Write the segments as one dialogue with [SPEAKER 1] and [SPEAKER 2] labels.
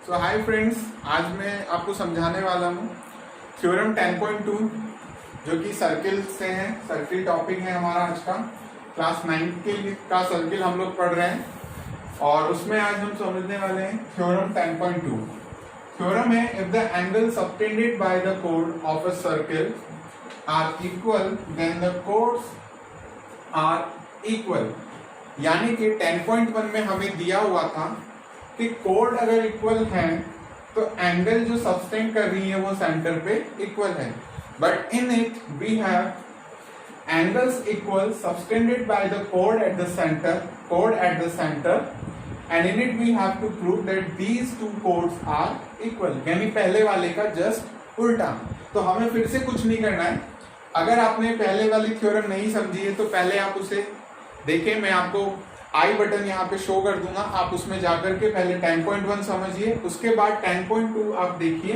[SPEAKER 1] तो hi friends, आज मैं आपको समझाने वाला हूँ थ्योरम 10.2 जो कि सर्किल से है। सर्किल टॉपिक है हमारा आज का। क्लास 9 का सर्किल हम लोग पढ़ रहे हैं और उसमें आज हम समझने वाले हैं थ्योरम 10.2। थ्योरम है if the angle subtended by the कोड of a circle are equal then the chords are equal. यानी कि 10.1 में हमें दिया हुआ था कि कोड अगर इक्वल है तो एंगल जो सब्सटेंड कर रही है वो सेंटर पे इक्वल है। But in it we have angles equal subtended by the कोड at the centre and in it we have to prove that these two chords are equal. यानी पहले वाले का जस्ट उल्टा। तो हमें फिर से कुछ नहीं करना है। अगर आपने पहले वाली थ्योरम नहीं समझी है तो पहले आप उसे देखें। मैं आपको आई बटन यहाँ पे शो कर दूंगा, आप उसमें जाकर के पहले 10.1 समझिए, उसके बाद 10.2 आप देखिए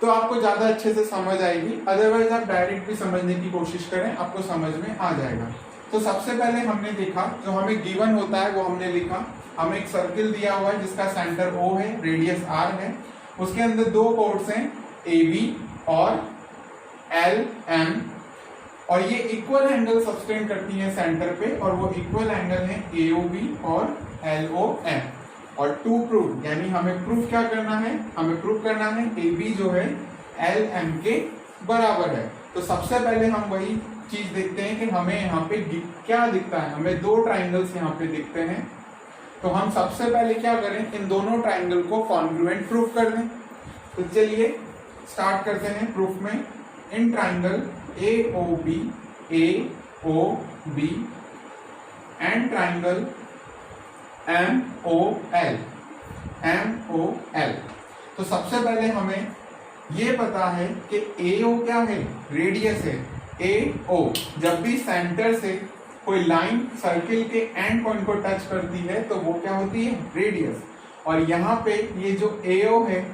[SPEAKER 1] तो आपको ज्यादा अच्छे से समझ आएगी। अदरवाइज आप डायरेक्ट भी समझने की कोशिश करें, आपको समझ में आ जाएगा। तो सबसे पहले हमने देखा जो हमें गिवन होता है वो हमने लिखा। हमें एक सर्किल दिया हुआ है जिसका सेंटर O है, रेडियस R है, उसके अंदर दो कोड्स हैं AB और LM और ये इक्वल एंगल सब्सटेंड करती है सेंटर पे और वो इक्वल एंगल है AOB और LOM। और टू प्रूव यानी हमें प्रूफ क्या करना है, हमें प्रूफ करना है AB जो है LM के बराबर है। तो सबसे पहले हम वही चीज देखते हैं कि हमें यहाँ पे क्या दिखता है। हमें दो ट्राइंगल्स यहाँ पे दिखते हैं। तो हम सबसे पहले क्या करें, इन दोनों ट्राइंगल को कॉन्ग्रुएंट प्रूफ कर दें। तो चलिए स्टार्ट करते हैं प्रूफ में। In triangle AOB and triangle MOL। तो सबसे पहले हमें ये पता है कि AO क्या है, रेडियस है। AO जब भी सेंटर से कोई लाइन सर्किल के एंड पॉइंट को टच करती है तो वो क्या होती है, रेडियस। और यहाँ पे ये जो AO है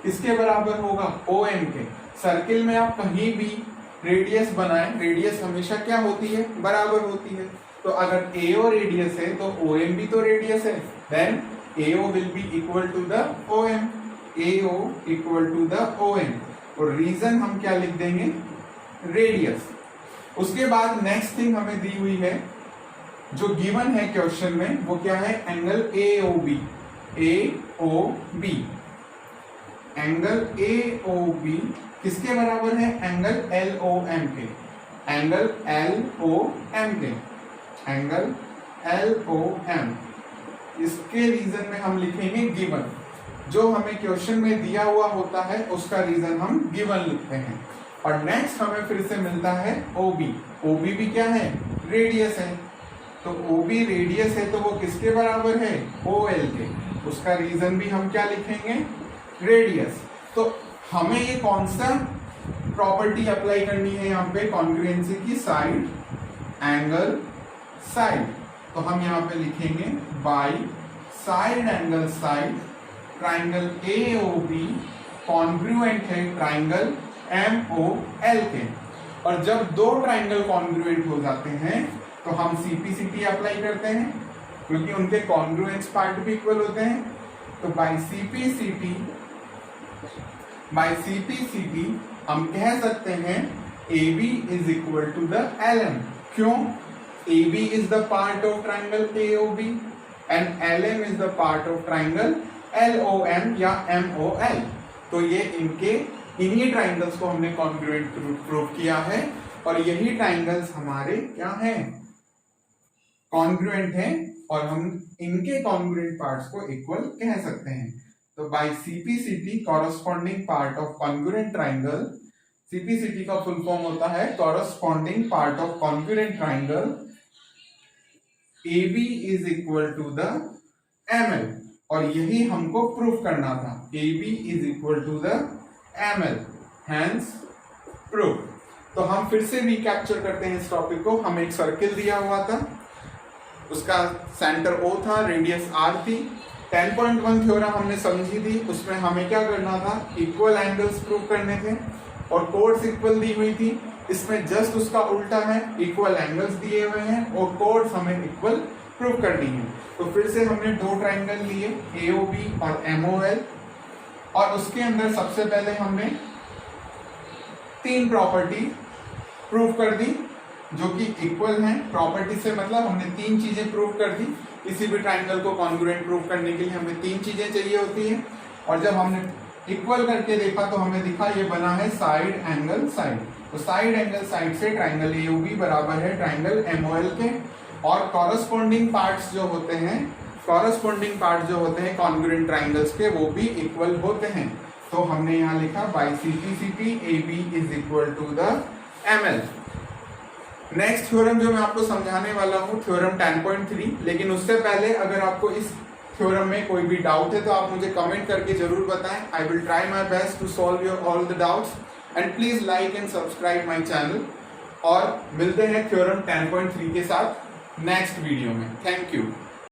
[SPEAKER 1] इसके बराबर होगा OM के। सर्किल में आप कहीं भी रेडियस बनाएं, रेडियस हमेशा क्या होती है, बराबर होती है। तो अगर AO रेडियस है तो OM भी तो रेडियस है। Then AO will be equal to the OM। AO equal to the OM और रीजन हम क्या लिख देंगे, रेडियस। उसके बाद नेक्स्ट थिंग हमें दी हुई है जो गिवन है क्वेश्चन में, वो क्या है, एंगल AOB। एंगल AOB किसके बराबर है, एंगल LOM के। एंगल LOM इसके रीजन में हम लिखेंगे गिवन। जो हमें क्वेश्चन में दिया हुआ होता है उसका रीजन हम गिवन लिखते हैं। और नेक्स्ट हमें फिर से मिलता है OB भी क्या है, रेडियस है। तो OB रेडियस है तो वो किसके बराबर है, OL के। उसका रीजन भी हम क्या लिखेंगे, रेडियस। तो हमें ये कौन सा प्रॉपर्टी अप्लाई करनी है यहाँ पे, कॉन्ग्रुएंसी की, साइड एंगल साइड। तो हम यहाँ पे लिखेंगे by side angle side triangle AOB congruent है ट्राइंगल MOL के। और जब दो ट्राइंगल कॉन्ग्रुएंट हो जाते हैं तो हम CP/CT अप्लाई करते हैं क्योंकि उनके कॉन्ग्रुएंस पार्ट भी इक्वल होते हैं। तो बाय CP/CT हम कह सकते हैं AB is equal to the LM। क्यों, AB is the part of triangle AOB and LM is the part of triangle LOM या MOL। तो ये इन्हीं ट्राइंगल्स को हमने कॉन्ग्रुएंट प्रूव किया है और यही ट्राइंगल्स हमारे क्या हैं, कॉन्ग्रुएंट हैं और हम इनके कॉन्ग्रुएंट पार्ट्स को इक्वल कह सकते हैं। तो by CP/CT corresponding part of congruent triangle, CP/CT का फुल फॉर्म होता है corresponding part of congruent triangle AB is equal to the ML। और यही हमको प्रूफ करना था, AB is equal to the ML, hence proof. तो हम फिर से रिकैप्चर करते हैं इस टॉपिक को। हमें एक सर्किल दिया हुआ था, उसका सेंटर O था, रेडियस R थी। 10.1 थ्योरम हमने समझी थी, उसमें हमें क्या करना था, इक्वल एंगल्स प्रूव करने थे और कोड्स इक्वल दी हुई थी। इसमें जस्ट उसका उल्टा है, इक्वल एंगल्स दिए हुए हैं और कोड्स हमें इक्वल प्रूव करनी है। तो फिर से हमने दो ट्राइंगल लिए AOB और MOL और उसके अंदर सबसे पहले हमने 3 प्रॉपर्टी प्रूव कर दी जो कि इक्वल हैं। प्रॉपर्टी से मतलब हमने 3 चीजें प्रूव कर दी। किसी भी ट्राइंगल को कॉन्ग्रुएंट प्रूव करने के लिए हमें 3 चीजें चाहिए होती हैं, और जब हमने इक्वल करके देखा तो हमें दिखा ये बना है साइड एंगल साइड। तो साइड एंगल साइड से ट्राइंगल AOB बराबर है ट्राइंगल MOL के, और कॉरस्पॉन्डिंग पार्ट्स जो होते हैं कॉन्ग्रुएंट ट्राइंगल्स के, वो भी इक्वल होते हैं। तो हमने यहाँ लिखा by CP AB is equal to the ML। Next theorem जो मैं आपको समझाने वाला हूँ थ्योरम 10.3, लेकिन उससे पहले अगर आपको इस थ्योरम में कोई भी डाउट है तो आप मुझे कमेंट करके जरूर बताएं। I will try my best to solve your all the doubts, and please like and subscribe my channel. और मिलते हैं थ्योरम 10.3 के साथ नेक्स्ट वीडियो में। Thank you.